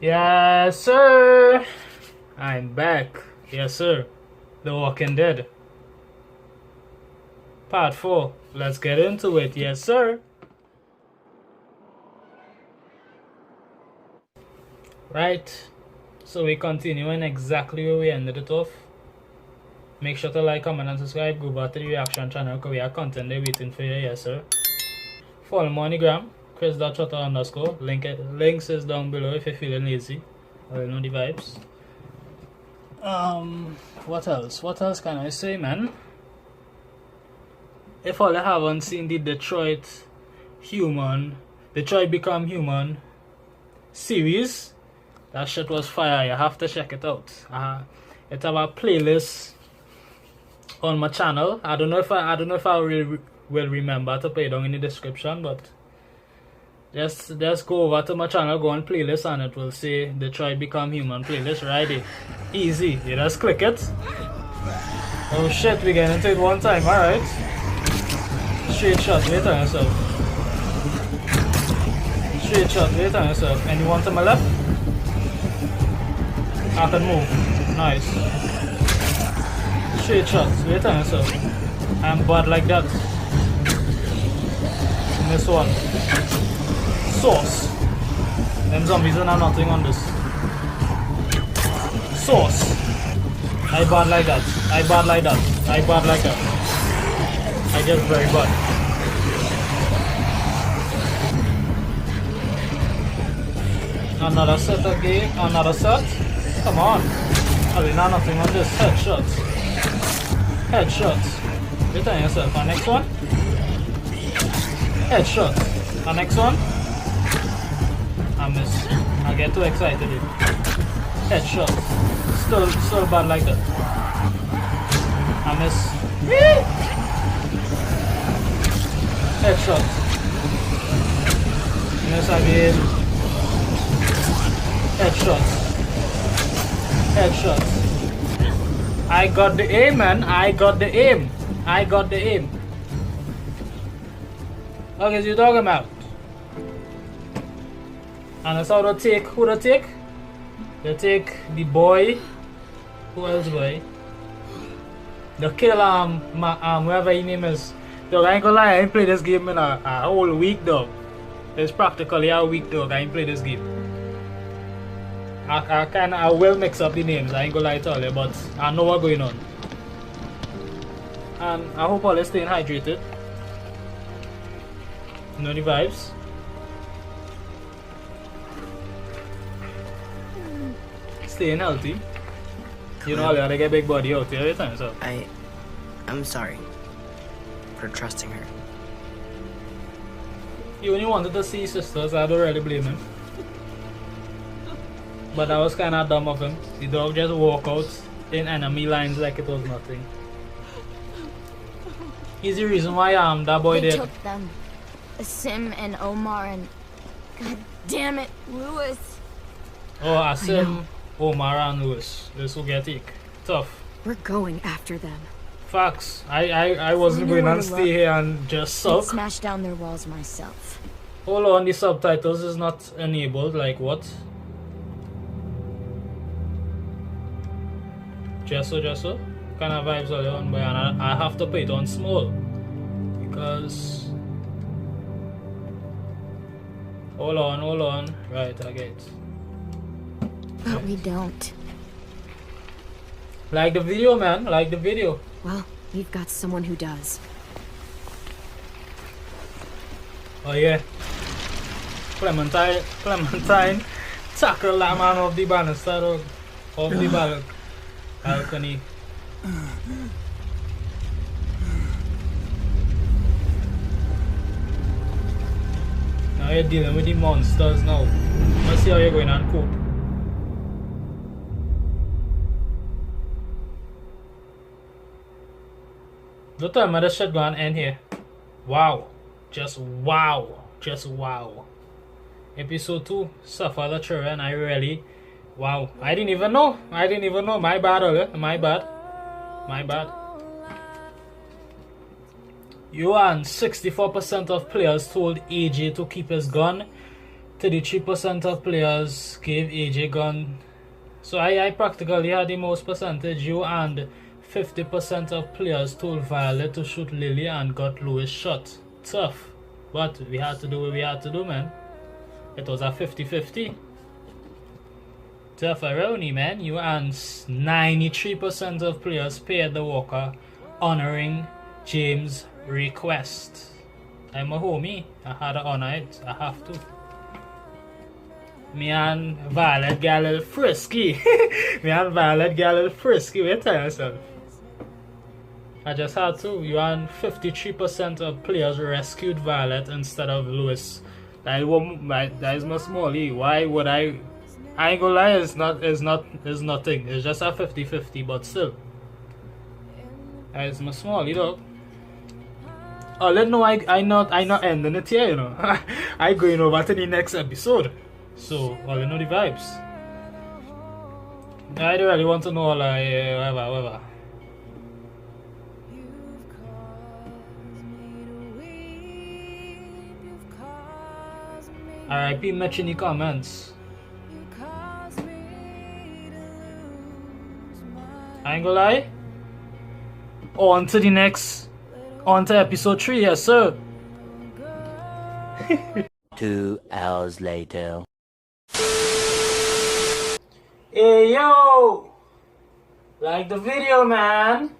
Yes, sir. I'm back. Yes, sir. The Walking Dead. Part 4. Let's get into it. Yes, sir. Right. So we continuing exactly where we ended it off. Make sure to like, comment, and subscribe. Go back to the reaction channel because we are content there waiting for you. Yes, sir. Follow me on the gram. Chris.Trotter_. Links is down below if you're feeling lazy. I know the vibes. What else? What else can I say, man? If all you haven't seen the Detroit Become Human series, that shit was fire. You have to check it out. It have a playlist on my channel. I don't know if I really will remember to put it down in the description, but just go over to my channel, go on playlist, and it will say Detroit Become Human playlist right there. Easy. You just click it. Oh shit, we get into it one time. Alright. Straight shot, wait on yourself. Straight shot, wait on yourself. Anyone to my left? I can move. Nice. Straight shots, wait on yourself. I'm bad like that. This one. Sauce. Them zombies are nothing on this. Sauce. I bad like that. I bad like that. I bad like that. I get very bad. Another set again. Another set. Come on. I mean, nothing on this. Headshots. Headshots. Wait on yourself. Our next one. Headshots. Our next one. I miss. I get too excited. Headshots. Still bad like that. I miss. Headshots. Miss again. Headshots. Headshots. I got the aim, man. I got the aim. I got the aim. What is you talking about? And that's how they take. Who they take? They take the boy. Who else, boy? They kill whoever his name is. Dog, I ain't gonna lie, I ain't played this game in a whole week, dog. It's practically a week, dog. I ain't played this game. I will mix up the names, I ain't gonna lie to you, but I know what's going on. And I hope all is staying hydrated. You know the vibes? Staying healthy. You know, you gotta get big body out here every time, so. I'm sorry for trusting her. He only wanted to see sisters, I don't really blame him. But that was kinda dumb of him. The dog just walk out in enemy lines like it was nothing. He's the reason why that boy they did. took them. Sim and Omar and God damn it, Lewis. Oh, Asim, Omar and Lewis. This will get it. Tough. We're going after them. Facts. I wasn't going to stay here and just I'd suck. smash down their walls myself. Hold on, the subtitles is not enabled. Like what? Just so. Kind of vibes all on, but I have to put it on small because. Hold on. Right, I get it. But we don't. Like the video, man. Like the video. Well, we've got someone who does. Oh yeah. Clementine tackle that man off the banister of the balcony. Now you're dealing with the monsters now. Let's see how you're going and cope. Don't tell me this shit gonna end here. Wow. Just wow. Episode 2, Suffer the Children. Wow. I didn't even know. My bad, okay? My bad. You and 64% of players told AJ to keep his gun. 33% of players gave AJ gun. So I practically had the most percentage. You and 50% of players told Violet to shoot Lily and got Louis shot. Tough. But we had to do what we had to do, man. It was a 50-50. Tough irony, man. You and 93% of players paid the walker, honoring James' request. I'm a homie. I had to honor it. I have to. Me and Violet get a little frisky. Me and Violet get a little frisky. Wait, tell yourself. I just had to. You and 53% of players rescued Violet instead of Louis. That is my smally. Why would I ain't gonna lie, it's nothing. It's just a 50-50, but still. That is my smally, though. Oh, let know I not ending it here, you know. I going over to the next episode. So, well, you know the vibes. I don't really want to know, like, whatever. RIP Mitch in the comments. I ain't gonna lie. On to the next. On to episode 3, yes, sir. 2 hours later. Hey yo! Like the video, man!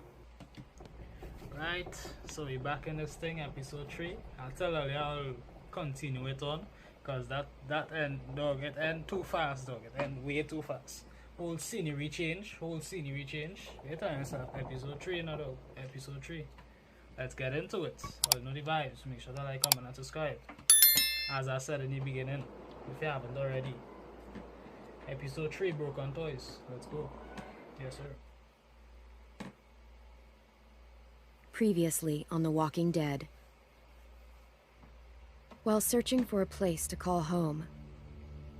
Right, so we back in this thing, episode 3. I'll tell you, I'll continue it on. Because that end, dog, it end too fast, dog. It end way too fast. Whole scenery change. Wait on yourself, episode 3, no, dog. Episode 3. Let's get into it. All know the vibes. Make sure to like, comment, and subscribe. As I said in the beginning, if you haven't already. Episode 3, Broken Toys. Let's go. Yes, sir. Previously on The Walking Dead. While searching for a place to call home,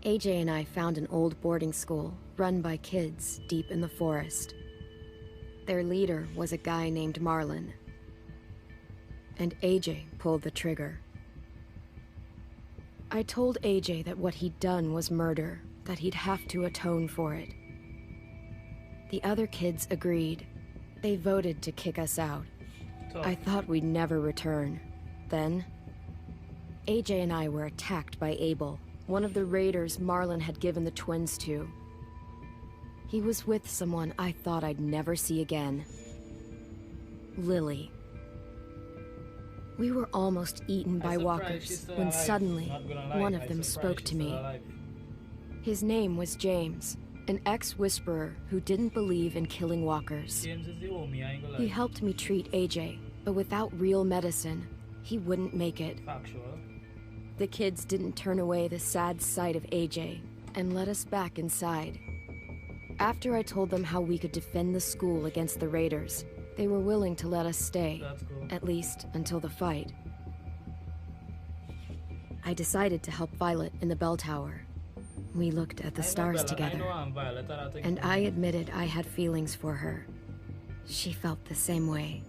AJ and I found an old boarding school run by kids deep in the forest. Their leader was a guy named Marlon. And AJ pulled the trigger. I told AJ that what he'd done was murder, that he'd have to atone for it. The other kids agreed. They voted to kick us out. I thought we'd never return. Then, AJ and I were attacked by Abel, one of the raiders Marlon had given the twins to. He was with someone I thought I'd never see again. Lily. We were almost eaten by walkers when suddenly one of them spoke to me. His name was James, an ex-whisperer who didn't believe in killing walkers. He helped me treat AJ, but without real medicine, he wouldn't make it. The kids didn't turn away the sad sight of AJ and let us back inside. After I told them how we could defend the school against the raiders, they were willing to let us stay, at least until the fight. I decided to help Violet in the bell tower. We looked at the stars together, and I admitted I had feelings for her. She felt the same way.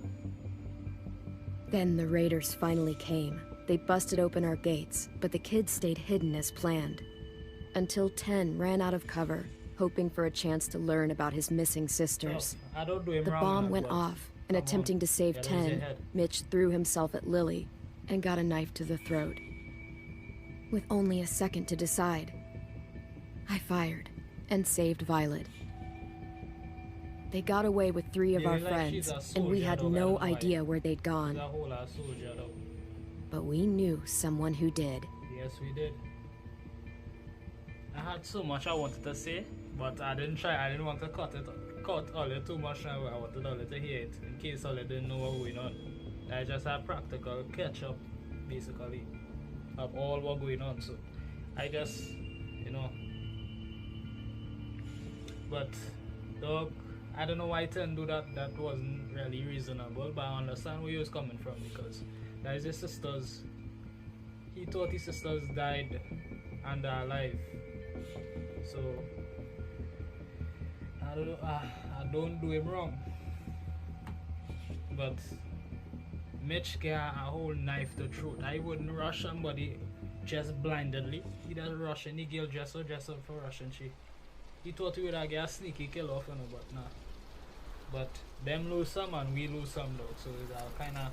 Then the raiders finally came. They busted open our gates, but the kids stayed hidden as planned. Until 10 ran out of cover, hoping for a chance to learn about his missing sisters. The bomb went off, and attempting to save 10, Mitch threw himself at Lily and got a knife to the throat. With only a second to decide, I fired and saved Violet. They got away with 3 of our friends, and we had no idea where they'd gone. But we knew someone who did. Yes, we did. I had so much I wanted to say, but I didn't want to cut all it too much now. I wanted all it to hear it, in case all it didn't know what was going on. I just had practical catch up, basically, of all what going on. So, I just, but, dog, I don't know why I didn't do that. That wasn't really reasonable, but I understand where he was coming from, because that is his sisters. He thought his sisters died and are alive. So I don't do him wrong. But Mitch got a whole knife to throat. I wouldn't rush somebody just blindedly. He just rushing the girl dress up for rushing she. He thought he would have get a sneaky kill off, you know, but nah. But them lose some and we lose some though, so it's kind of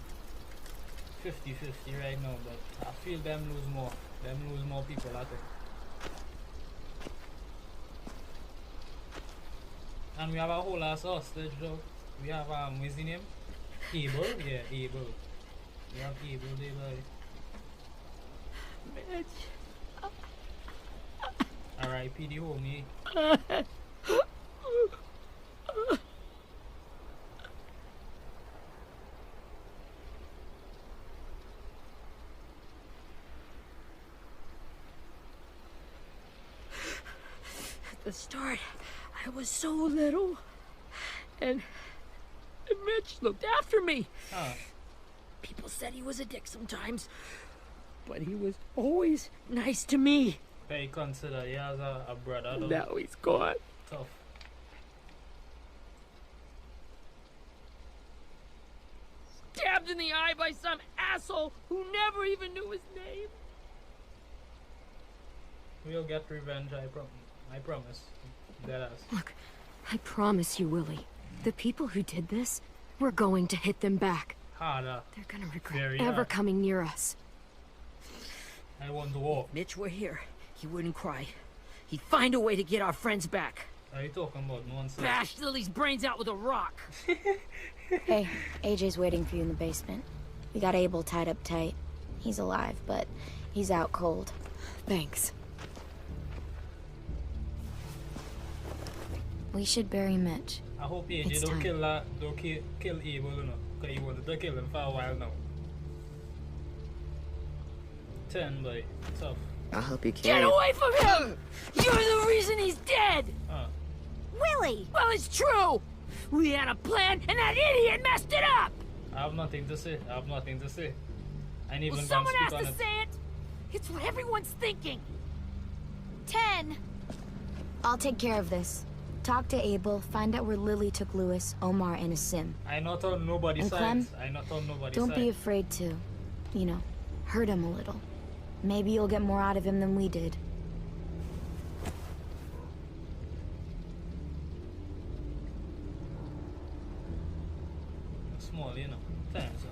50-50 right now, but I feel them lose more. Them lose more people, I think. And we have a whole ass hostage though. We have what's the name? Abel? Yeah, Abel. We have Abel there, boy. Mitch. R.I.P. the homie. At the start, I was so little. And Mitch looked after me. Huh. People said he was a dick sometimes, but he was always nice to me. Very consider he has a brother though. Now he's gone. Tough. Stabbed in the eye by some asshole who never even knew his name. We'll get revenge, I promise. Deadass. Look, I promise you, Willie. The people who did this, we're going to hit them back. Harder. They're gonna regret Very ever hard. coming near us. I want to walk. If Mitch were here, he wouldn't cry. He'd find a way to get our friends back. Are you talking about nonsense? Bash Lily's brains out with a rock. Hey, AJ's waiting for you in the basement. We got Abel tied up tight. He's alive, but he's out cold. Thanks. We should bury Mitch. I hope AJ It's don't time. kill Abel, you know. Because he wanted to kill him for a while now. 10, boy. Tough. I'll help you Get carry it. away from him! You're the reason he's dead! Huh. Willie! Well, it's true! We had a plan, and that idiot messed it up! I have nothing to say. I have nothing to say. I ain't even Well, gonna someone speak has on to it. say it! It's what everyone's thinking! 10! I'll take care of this. Talk to Abel, find out where Lily took Lewis, Omar, and Asim. I not on nobody's And Clem, sides. I not on nobody's Don't side. be afraid to, you know, hurt him a little. Maybe you'll get more out of him than we did. Small, you know. Thanks.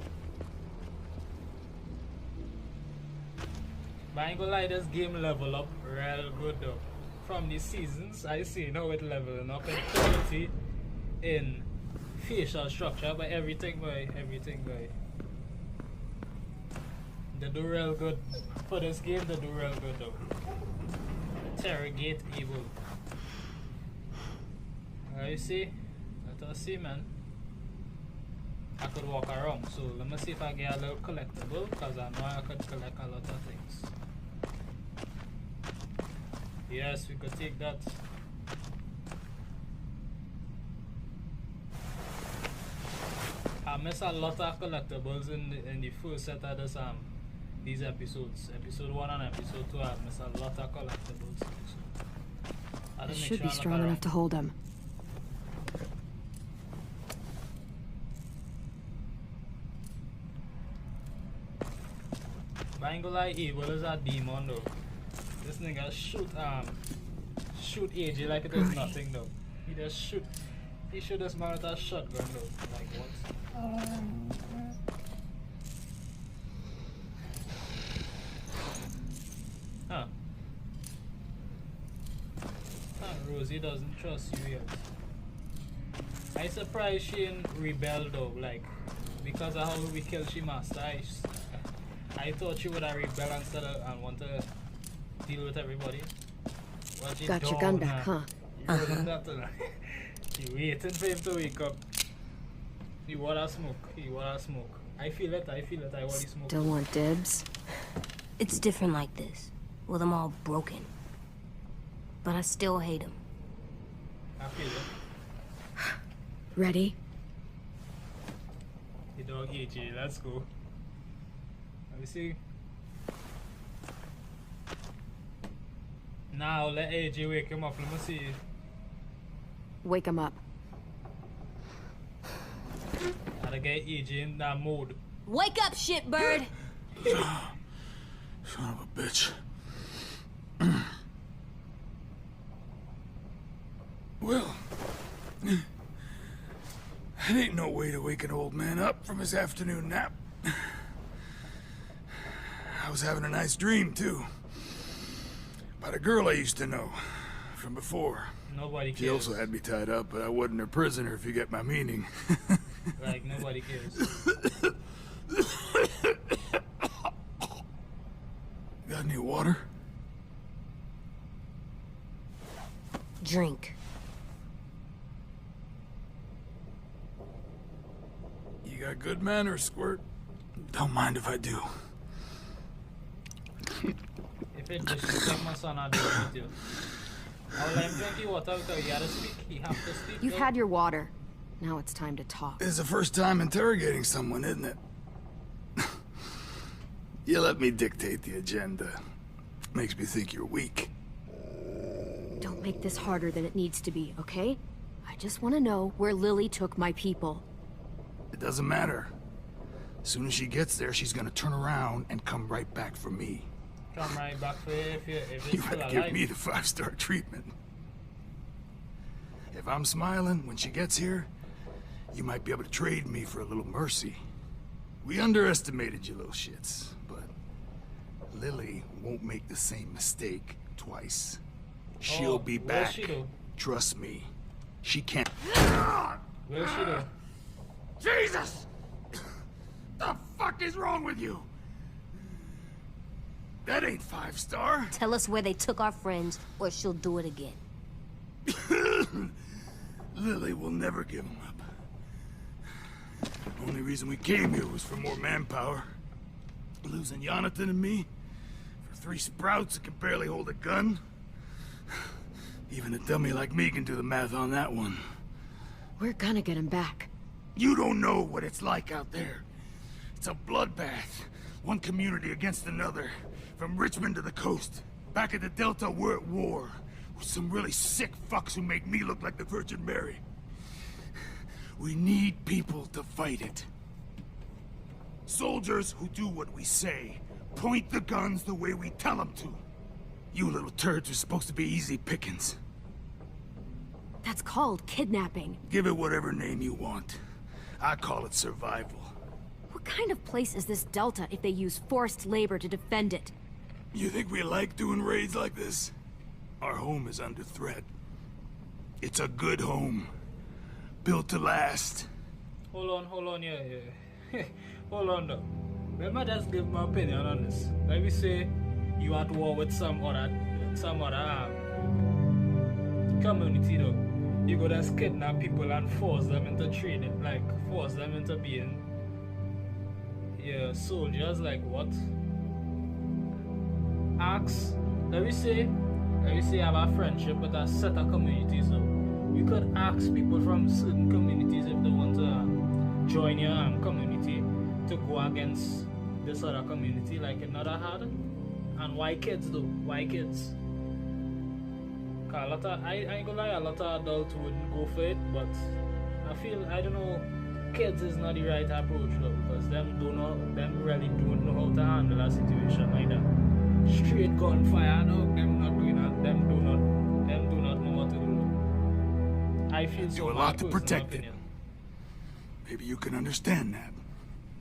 But I ain't gonna lie, this game level up real good though. From the seasons, I see now it leveling up in quality, in facial structure, but everything boy. They do real good. For this game, they do real good though. Interrogate evil. You see? Let us see, man. I could walk around, so let me see if I get a little collectible, because I know I could collect a lot of things. Yes, we could take that. I miss a lot of collectibles in the first set of this, these episodes. Episode 1 and episode 2, I miss a lot of collectibles. So I This make should sure be I look strong around. enough to hold him. But I ain't gonna lie, Evil is a demon though. This nigga shoot AJ like it is nothing though. He just shoot. He shoot this man with a shotgun though. Like what? Huh. Rosie doesn't trust you yet. I surprised she ain't rebel though, like because of how we killed she master. I thought she would have rebel instead of and want to deal with everybody. What she Got your don't, gun back, huh? You rolling that, she waiting for him to wake up. He wanna smoke. I feel it, I want the smoke. Still want dibs? It's different like this, with them all broken. But I still hate him. I feel it. Ready? The dog AJ, let's go. Let me see. Now let AJ wake him up. Let me see. Wake him up. Gotta get AJ in that mode. Wake up, shitbird! Son of a bitch. Well, that ain't no way to wake an old man up from his afternoon nap. I was having a nice dream, too. About a girl I used to know from before. Nobody cares. She also had me tied up, but I wasn't her prisoner, if you get my meaning. Like, nobody cares. Got any water? Drink. You got good manners, Squirt. Don't mind if I do. If it disrespect my son, I'll do it with you. I'll let him drink your water because you gotta speak. You have to speak. You've had your water. Now it's time to talk. It's the first time interrogating someone, isn't it? You let me dictate the agenda. Makes me think you're weak. Don't make this harder than it needs to be, okay? I just want to know where Lily took my people. It doesn't matter. As soon as she gets there, she's gonna turn around and come right back for me. Come right back for you if it's You still better alive. give me the 5-star treatment. If I'm smiling when she gets here, you might be able to trade me for a little mercy. We underestimated you little shits, but Lily won't make the same mistake twice. She'll be will back. she do? Trust me. She can't. Will she do? Jesus! The fuck is wrong with you? That ain't 5-star. Tell us where they took our friends, or she'll do it again. Lily will never give them up. Only reason we came here was for more manpower. Losing Jonathan and me for 3 sprouts that can barely hold a gun. Even a dummy like me can do the math on that one. We're gonna get him back. You don't know what it's like out there. It's a bloodbath. One community against another. From Richmond to the coast. Back at the Delta, we're at war. With some really sick fucks who make me look like the Virgin Mary. We need people to fight it. Soldiers who do what we say. Point the guns the way we tell them to. You little turds are supposed to be easy pickings. That's called kidnapping. Give it whatever name you want. I call it survival. What kind of place is this Delta if they use forced labor to defend it? You think we like doing raids like this? Our home is under threat. It's a good home. Built to last. Hold on, yeah. Hold on though. Let me just give my opinion on this. Let me say you at war with some other community though. You go just kidnap people and force them into training, like force them into being soldiers, like what? Ask, let me say I have a friendship with a set of communities though. You could ask people from certain communities if they want to join your community to go against this other community, like another hard. And why kids though? Why kids? Cause I ain't gonna lie, a lot of adults wouldn't go for it, but I don't know, kids is not the right approach though, because them really don't know how to handle a situation like that. Straight gunfire, no, them not doing that, them do not know what to do. I feel so do a lot to personal protect it. opinion. Maybe you can understand that.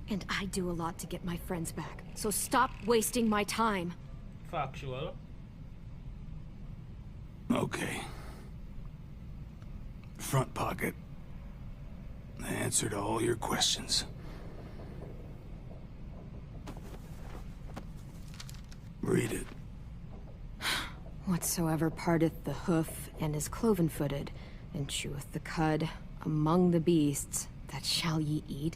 And I do a lot to get my friends back. So stop wasting my time. Factual. Okay. Front pocket. The answer to all your questions. Read it. Whatsoever parteth the hoof and is cloven-footed, and cheweth the cud among the beasts, that shall ye eat.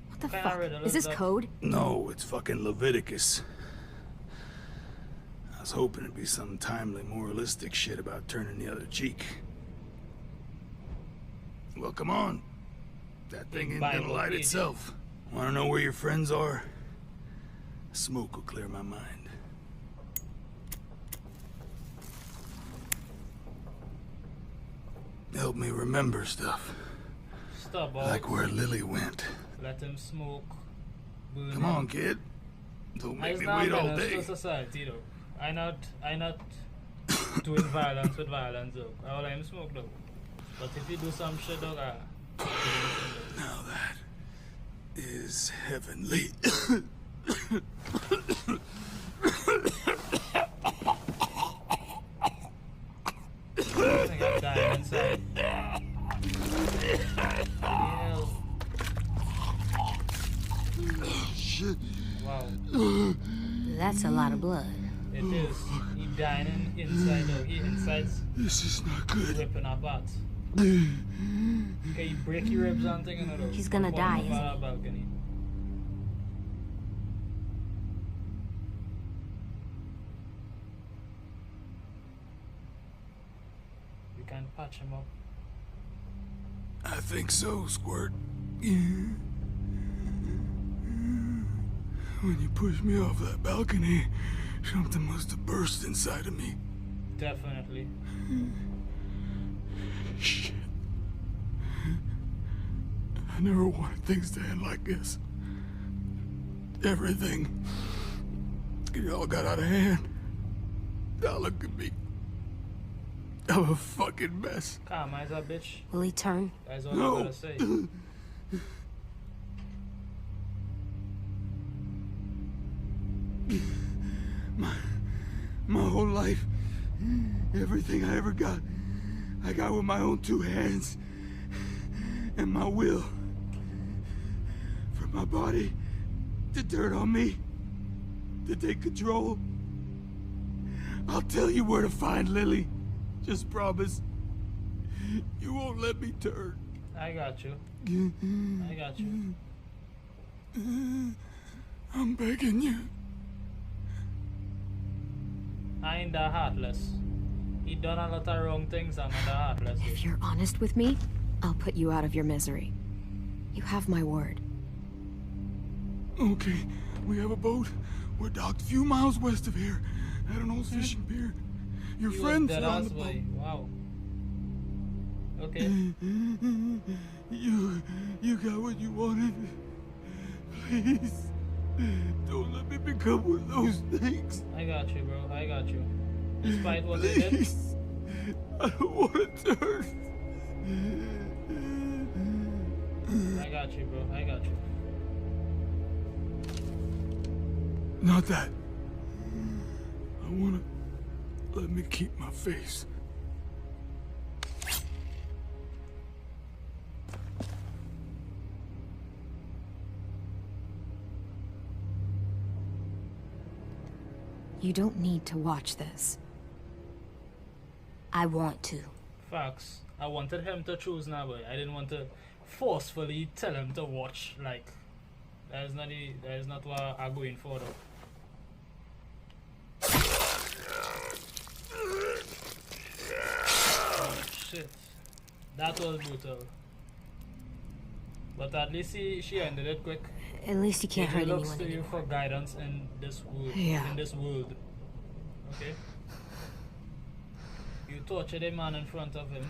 What the fuck? Is this code? No, it's fucking Leviticus. I was hoping it'd be some timely moralistic shit about turning the other cheek. Well, come on. That thing ain't gonna light itself. Wanna know where your friends are? Smoke will clear my mind. Help me remember stuff. Stop, boss. Like where Lily went. Let him smoke. Come on, kid. Don't I make me not wait all menace day. to society though. I not doing violence with violence though. All I'm smoke though. But if you do some shit though, Now that is heavenly. I think I'm dying inside. Hell. Shit. Wow. That's a lot of blood. It is. He dying inside though. He inside's This is not good. ripping apart. Okay, you break your ribs and thing though. He's gonna die, isn't he? Balcony. We can patch him up. I think so, Squirt. When you pushed me off that balcony, something must have burst inside of me. Definitely. Shit. I never wanted things to end like this. Everything. It all got out of hand. Now look at me. I'm a fucking mess. Calm as a bitch. Will he turn? That's all No. I gotta say. My whole life, everything I ever got, I got with my own two hands and my will. For my body to turn on me, to take control. I'll tell you where to find Lily. Just promise. You won't let me turn. I got you. I got you. I'm begging you. I ain't that heartless. He done a lot of wrong things. I'm not that heartless. If you're honest with me, I'll put you out of your misery. You have my word. Okay, we have a boat. We're docked a few miles west of here at an old fishing pier. Your He friends was are dead on ass the boat. boy. Wow. Okay. You got what you wanted. Please, don't let me become one of those things. I got you, bro. I got you. Despite what they did. Please, I don't want to turn. I got you, bro. I got you. Not that. I want to let me keep my face. You don't need to watch this. I want to. Facts. I wanted him to choose now, but I didn't want to forcefully tell him to watch. Like, that is not what I'm going for, though. Oh, shit. That was brutal. But at least she ended it quick. At least he can't It hurt looks anyone to you anymore. for guidance in this world. Yeah. In this world. Okay? You tortured a man in front of him.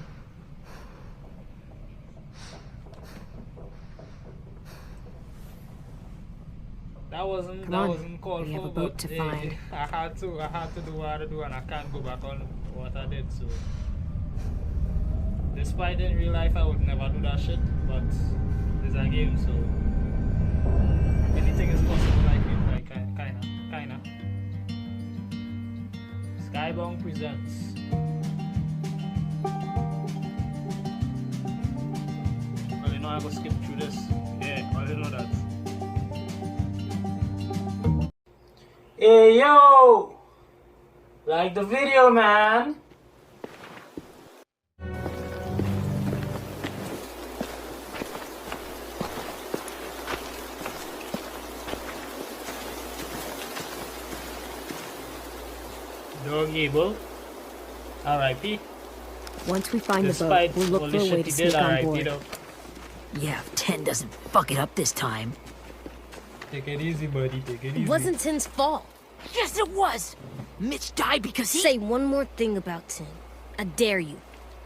That wasn't Come that on. wasn't called We for, have a boat but to find. I had to do what I had to do, and I can't go back on what I did. So, despite in real life I would never do that shit, but it's a game, so anything is possible. Like kinda. Skybound presents. Well, you know I go skip through this. Yeah, well, you know that. Hey yo! Like the video, man! Dog Abel. R.I.P. Once we find the Despite boat, we'll look all for the a way shit to he did, sneak on R.I.P. board. though. Yeah, if 10 doesn't fuck it up this time. Take it easy, buddy. Take it easy. It wasn't Tin's fault. Yes, it was! Mitch died because he... Say one more thing about Tin. I dare you.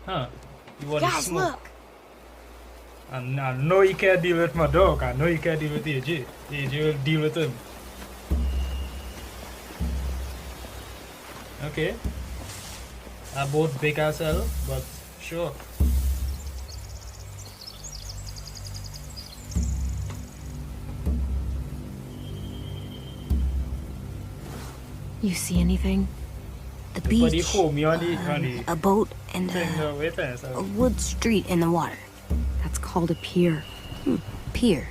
Huh? You want to Guys, smoke? look. And I know you can't deal with my dog. I know you can't deal with AJ. AJ will deal with him. Okay. Are both big as hell, but sure. You see anything? The Everybody beach, hold me on the a boat, and thing, wait a a second. wood street in the water. That's called a pier. Pier.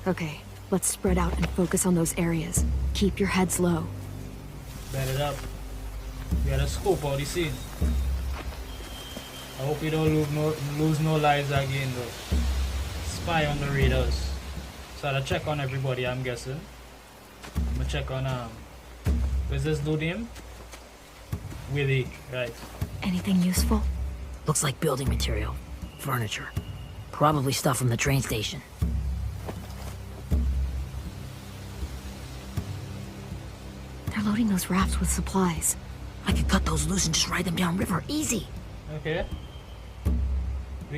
Okay, let's spread out and focus on those areas. Keep your heads low. Bet it up. We gotta scope out the scene. I hope we don't lose no lives again though. Spy on the raiders. So I'll check on everybody, I'm guessing. I'm gonna check on where's this dude name? Willie, right. Anything useful? Looks like building material. Furniture. Probably stuff from the train station. They're loading those rafts with supplies. I could cut those loose and just ride them downriver. Easy. Okay. We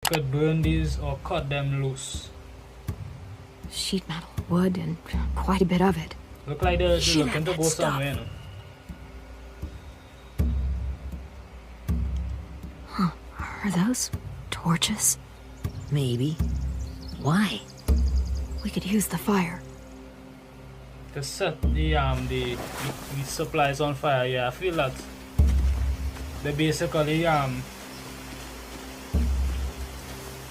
could burn these or cut them loose. Sheet metal, wood, and quite a bit of it. Look like they're Shit, looking to that go stuff. somewhere. No? Are those torches? Maybe. Why? We could use the fire. To set the supplies on fire. Yeah, I feel that they basically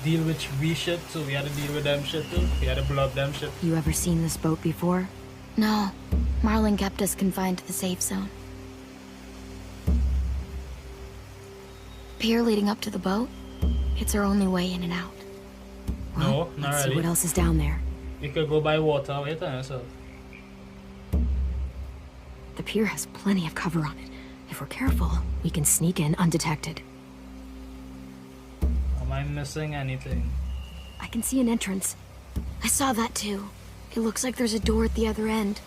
deal with we shit, so we had to deal with them shit too. We had to blow up them shit. You ever seen this boat before? No. Marlin kept us confined to the safe zone. Pier leading up to the boat? It's our only way in and out. No, not Let's see really. what else is down there. We could go by water. Wait a minute, so. The pier has plenty of cover on it. If we're careful, we can sneak in undetected. Am I missing anything? I can see an entrance. I saw that too. It looks like there's a door at the other end.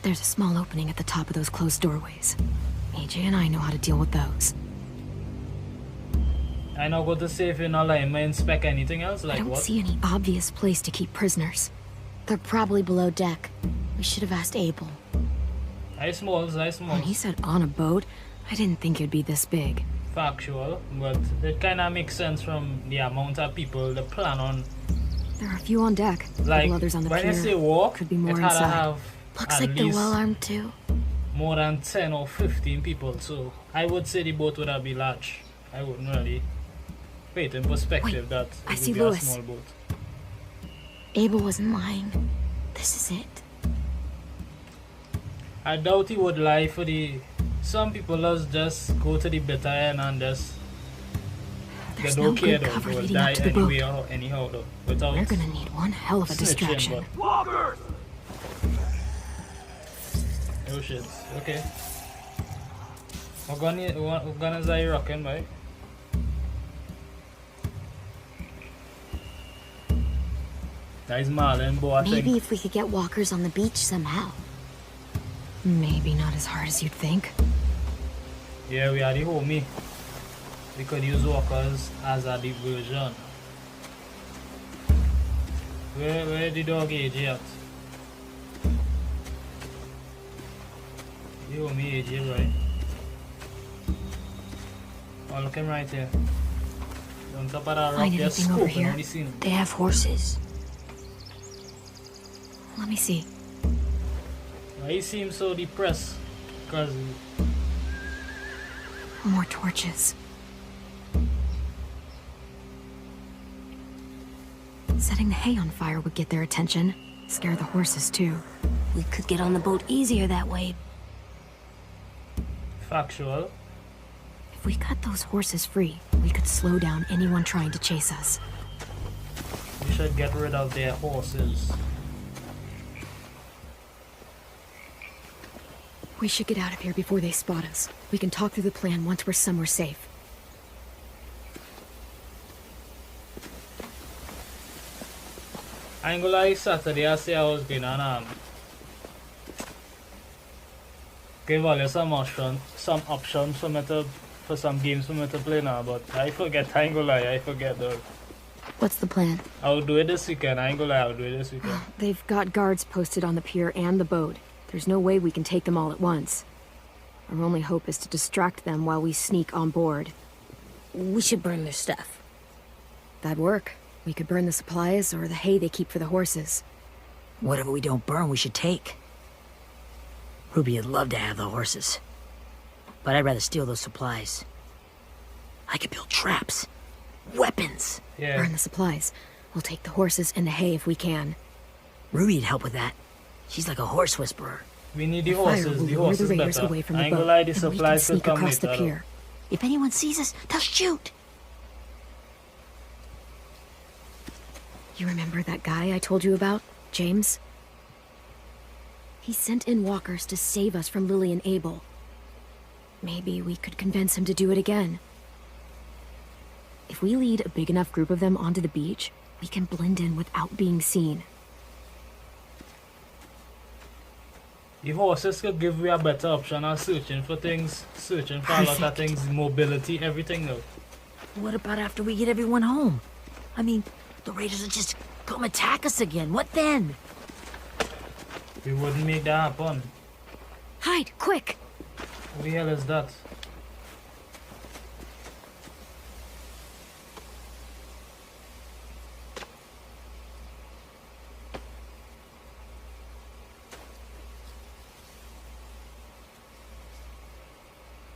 There's a small opening at the top of those closed doorways. AJ and I know how to deal with those. I now go to safe in alignment, inspect anything else? I Like don't what? see any obvious place to keep prisoners. They're probably below deck. We should have asked Abel. Ice malls, ice When malls. he said on a boat, I didn't think it'd be this big. Factual, but it kind of makes sense from the amount of people that plan on. There are a few on deck. A Like, couple others on the when pier. I say walk, Could be more it had to inside. have Looks at like they're least well armed too. more than 10 or 15 people, so I would say the boat would have been large. I wouldn't really wait in perspective Wait, that I it see would be Lewis. a small boat. Abel wasn't lying. This is it. I doubt he would lie for the. Some people just go to the bitter end and just There's they no don't care good though. cover They will leading up die to the boat. anyway or anyhow though. Without We're gonna need one hell of a snitching, distraction. but- Walkers! Oh shit. Okay. What gun is that you rocking, boy? That is Marlin, boy, I Maybe think. if we could get walkers on the beach somehow. Maybe not as hard as you'd think. Yeah, we are the homie. We could use walkers as a diversion. Where the dog AJ at? The homie AJ, right? Oh, look him right here. On top of that rock, Find just anything over scoping here? on the scene. They have horses. Let me see. Why he seems so depressed? Because More torches. Setting the hay on fire would get their attention. Scare the horses too. We could get on the boat easier that way. factual. If we cut those horses free, we could slow down anyone trying to chase us. We should get rid of their horses. We should get out of here before they spot us. We can talk through the plan once we're somewhere safe. I ain't gonna lie, Saturday I say I was going on give all you some options for me to for some games for me to play now, but I forget, I ain't gonna lie, I forget though. What's the plan? I'll do it this weekend. I ain't gonna lie, I'll do it this weekend. They've got guards posted on the pier and the boat. There's no way we can take them all at once. Our only hope is to distract them while we sneak on board. We should burn their stuff. That'd work. We could burn the supplies or the hay they keep for the horses. Whatever we don't burn, we should take. Ruby would love to have the horses. But I'd rather steal those supplies. I could build traps. Weapons. Yeah. Burn the supplies. We'll take the horses and the hay if we can. Ruby'd help with that. She's like a horse whisperer. We need the Fire horses. will The lure horses the raiders better. away from I the ain't gonna boat, lie, the and we can supplies will sneak come across the later. pier. If anyone sees us, they'll shoot. You remember that guy I told you about? James? He sent in walkers to save us from Lily and Abel. Maybe we could convince him to do it again. If we lead a big enough group of them onto the beach, we can blend in without being seen. The horses could give you a better option of searching for things, searching for a lot of Perfect. things, mobility, everything though. What about after we get everyone home? I mean, the raiders will just come attack us again. What then? We wouldn't make that happen. Hide, quick! Who the hell is that?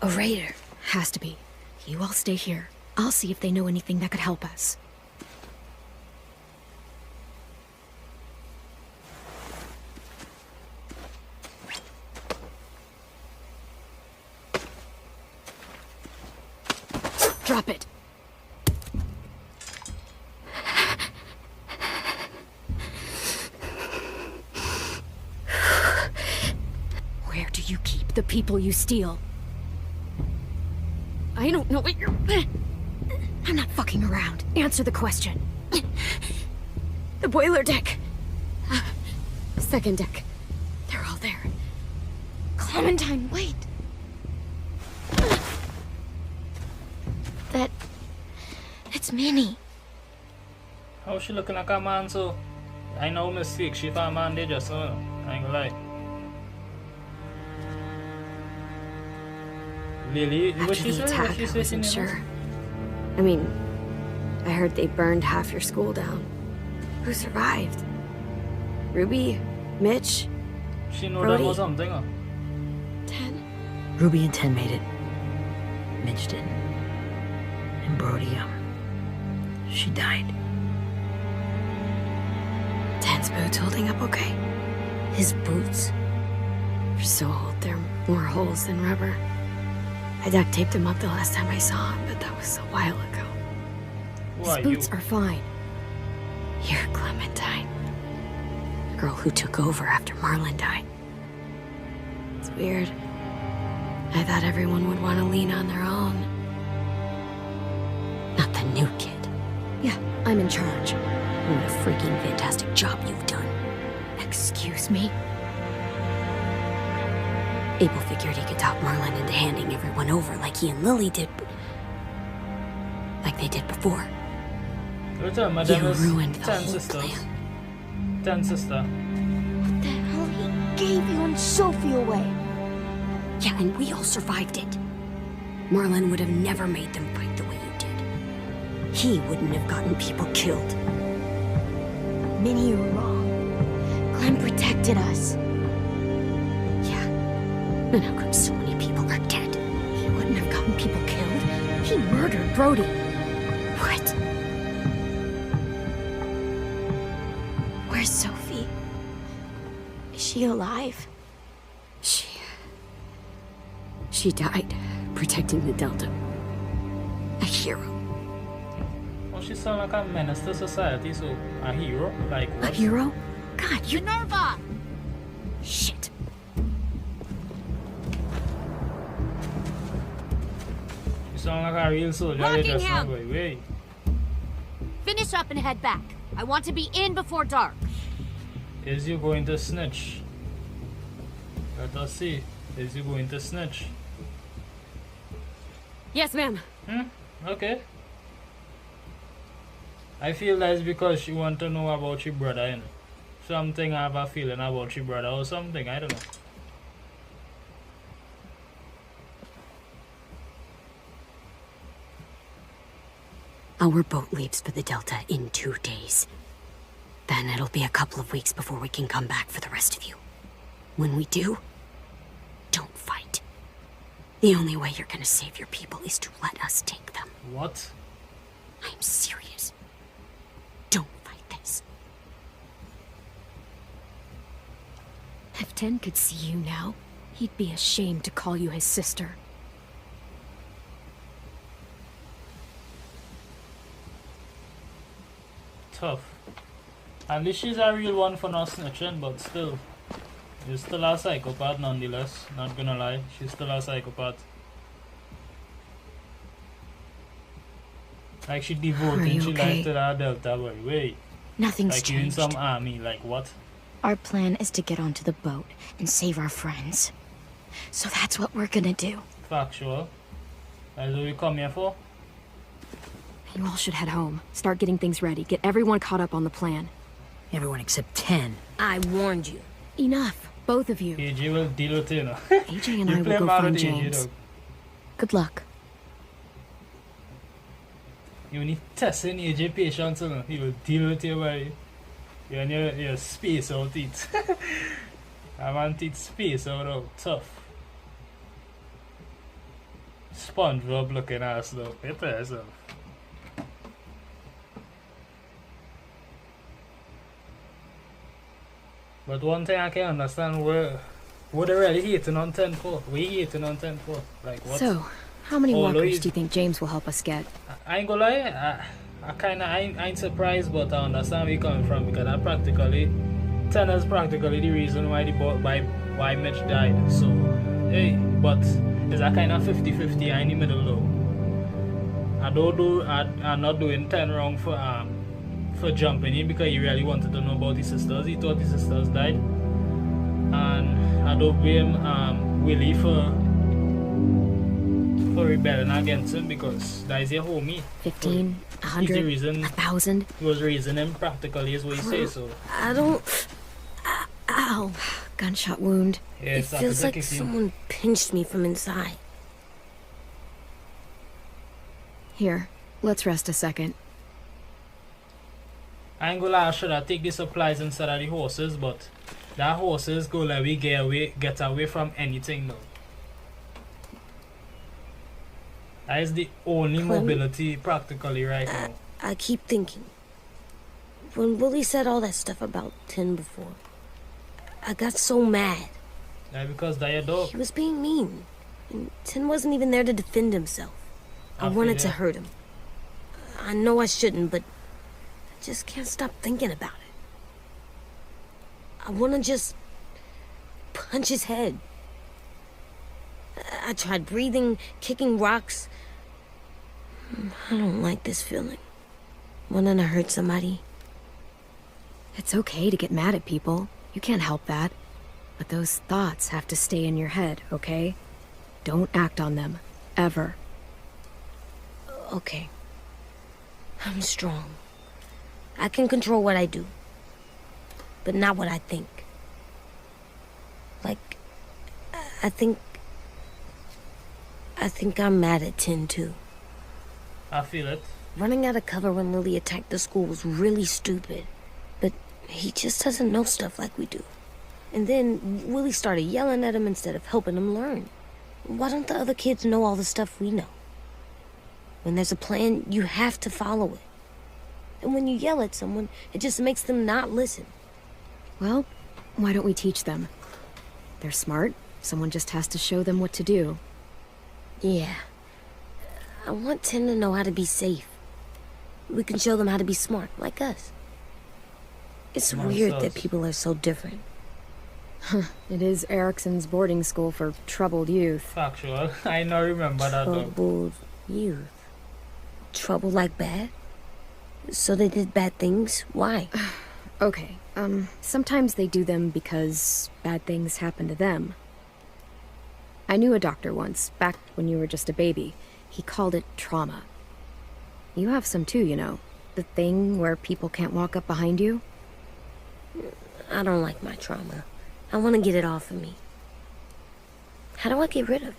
A raider. Has to be. You all stay here. I'll see if they know anything that could help us. Drop it. Where do you keep the people you steal? I don't know what you're... I'm not fucking around. Answer the question. The boiler deck. Second deck. They're all there. Clementine, wait. It's Minnie. How's she looking like a man so? I know mistake, she found a man there just now. I ain't gonna lie. Lily, what After she the said? attack, What she I said she wasn't name was? sure. I mean, I heard they burned half your school down. Who survived? Ruby? Mitch? She know Brody. that was something, huh? 10? Ruby and 10 made it. Mitch didn't. And Brody, she died. 10's boots holding up okay? His boots. They're so old, there are more holes than rubber. I duct taped him up the last time I saw him, but that was a while ago. Who His are boots you? are fine. You're Clementine. The girl who took over after Marlon died. It's weird. I thought everyone would want to lean on their own. Not the new kid. Yeah, I'm in charge. What a freaking fantastic job you've done. Excuse me? Abel figured he could talk Marlon into handing everyone over like he and Lily did. Like they did before. Return, madam, You is ruined the 10 whole sisters. plan. 10 sister. What the hell? He gave you and Sophie away. Yeah, and we all survived it. Marlon would have never made them fight the way you did. He wouldn't have gotten people killed. Minnie, you're wrong. Clem protected us. Yeah. And how come so many people are dead? He wouldn't have gotten people killed. He murdered Brody. What? Where's Sophie? Is she alive? She died protecting the Delta. A hero. Oh, she sound like a menace to society, so a hero? Like A what? hero? God, you... Minerva! Shit. She sound like a real soldier. They just not going away. Finish up and head back. I want to be in before dark. Is you going to snitch? Let us see. Is you going to snitch? Yes, ma'am. Okay. I feel that's because she want to know about your brother, you know. Something I have a feeling about your brother or something, I don't know. Our boat leaves for the Delta in 2 days. Then it'll be a couple of weeks before we can come back for the rest of you. When we do, don't fight. The only way you're gonna save your people is to let us take them. What? I'm serious. Don't fight this. If Ten could see you now, he'd be ashamed to call you his sister. Tough. At least she's a real one for not snitching, but still. She's still a psychopath nonetheless. Not gonna lie, she's still a psychopath. Like she devoted she life to that Delta boy. Wait. Nothing's like you in changed. some army, like what? Our plan is to get onto the boat and save our friends. So that's what we're gonna do. Factual. That's what we come here for. You all should head home. Start getting things ready. Get everyone caught up on the plan. Everyone except 10. I warned you. Enough. Both of you. AJ will deal with it, you know. AJ and I will go find James. Good luck. You need testing AJ patience, you know. He will deal with you by you and your space out it. I want it space out tough. SpongeBob looking ass though. It is. But one thing I can understand, what they really hating on 10 for? We hating on 10 for? Like what? So, how many Always. walkers do you think James will help us get? I ain't gonna lie, I ain't surprised, but I understand where you're coming from because 10 is practically the reason why why Mitch died. So, hey, but it's a kind of 50-50 in the middle though. I'm not doing 10 wrong for jumping in because he really wanted to know about his sisters. He thought his sisters died. And I don't blame Willie for rebelling against him because that is your homie. 15, 100, 1,000. He was raising him practically is what he says, so. I don't... Ow. Gunshot wound. Yeah, It feels like someone pinched me from inside. Here, let's rest a second. I ain't gonna lie, I should have take the supplies instead of the horses, but that horses go let we get away from anything now. That is the only mobility practically right now. I keep thinking. When Willie said all that stuff about Tin before, I got so mad. Yeah, because they're your dog. He was being mean. And Tin wasn't even there to defend himself. I wanted to hurt him. I know I shouldn't, but I just can't stop thinking about it. I want to just punch his head. I tried breathing, kicking rocks. I don't like this feeling. Wanting to hurt somebody. It's okay to get mad at people. You can't help that. But those thoughts have to stay in your head, okay? Don't act on them. Ever. Okay. I'm strong. I can control what I do. But not what I think. Like, I think I'm mad at Tin, too. I feel it. Running out of cover when Lily attacked the school was really stupid. But he just doesn't know stuff like we do. And then Willie started yelling at him instead of helping him learn. Why don't the other kids know all the stuff we know? When there's a plan, you have to follow it. And when you yell at someone, it just makes them not listen. Well, why don't we teach them? They're smart. Someone just has to show them what to do. Yeah. I want Tin to know how to be safe. We can show them how to be smart, like us. It's weird that people are so different. It is Erickson's boarding school for troubled youth. Factual. I not remember that though. Troubled youth. Trouble like bad? So they did bad things? Why? Okay, sometimes they do them because bad things happen to them. I knew a doctor once, back when you were just a baby. He called it trauma. You have some too, you know. The thing where people can't walk up behind you? I don't like my trauma. I want to get it off of me. How do I get rid of it?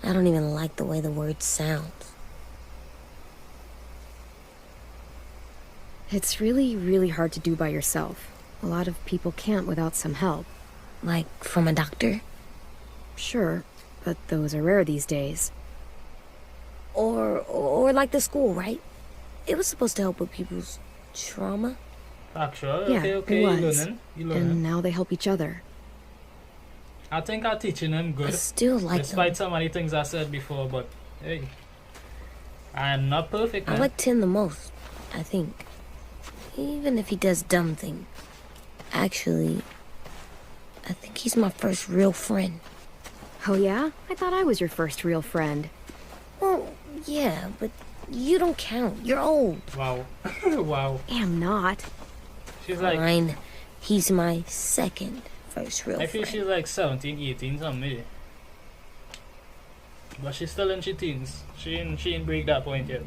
I don't even like the way the word sounds. It's really, really hard to do by yourself. A lot of people can't without some help. Like from a doctor? Sure, but those are rare these days. Or like the school, right? It was supposed to help with people's trauma. Actually, Yeah, okay, it was. you learning. And now they help each other. I think I'm teaching them good. I still like despite them. so many things I said before, but hey, I'm not perfect, man. I like Tin the most, I think. Even if he does dumb things. Actually, I think he's my first real friend. Oh yeah? I thought I was your first real friend. Well, yeah, but you don't count. You're old. Wow. Wow. I'm not. She's like, Fine. He's my second first real I feel friend. she's like 17, 18 something. But she's still in she teens. She ain't break that point yet.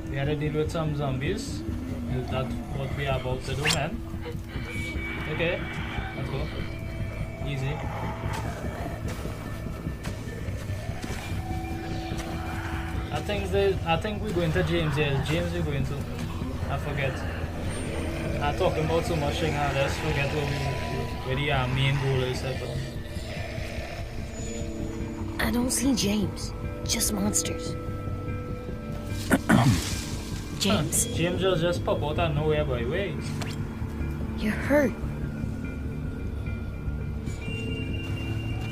We had to deal with some zombies. That's what we are about to do, man. Okay, let's go. Easy. I think we're going to James. Yes, James we're going to. I forget. I'm talking about so much thing. Let's forget where the main goal is. I don't see James. Just monsters. James. James just pop out of nowhere by way. You're hurt.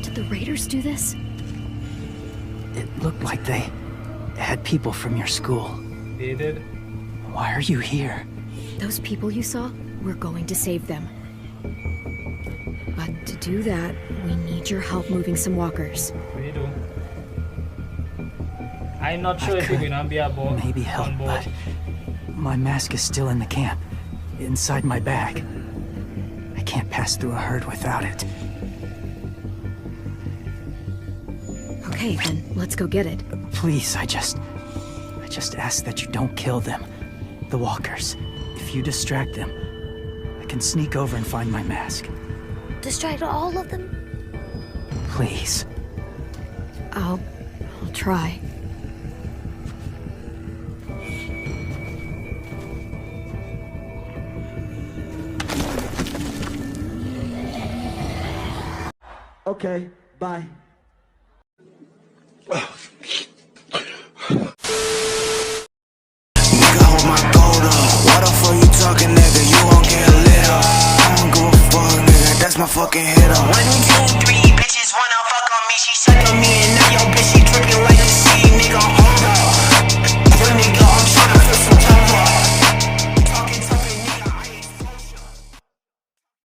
Did the raiders do this? It looked like they had people from your school. They did. Why are you here? Those people you saw, we're going to save them. But to do that, we need your help moving some walkers. We do. I'm not sure if you're gonna be aboard. Maybe help, but my mask is still in the camp, inside my bag. I can't pass through a herd without it. Okay, then let's go get it. Please, I just ask that you don't kill them. The walkers. If you distract them, I can sneak over and find my mask. Distract all of them? Please. I'll try. Okay, bye. Nigga, hold my gold up. Why the fuck you talking, nigga? You won't get lit up. I don't give a fuck, nigga. That's my fucking hit up.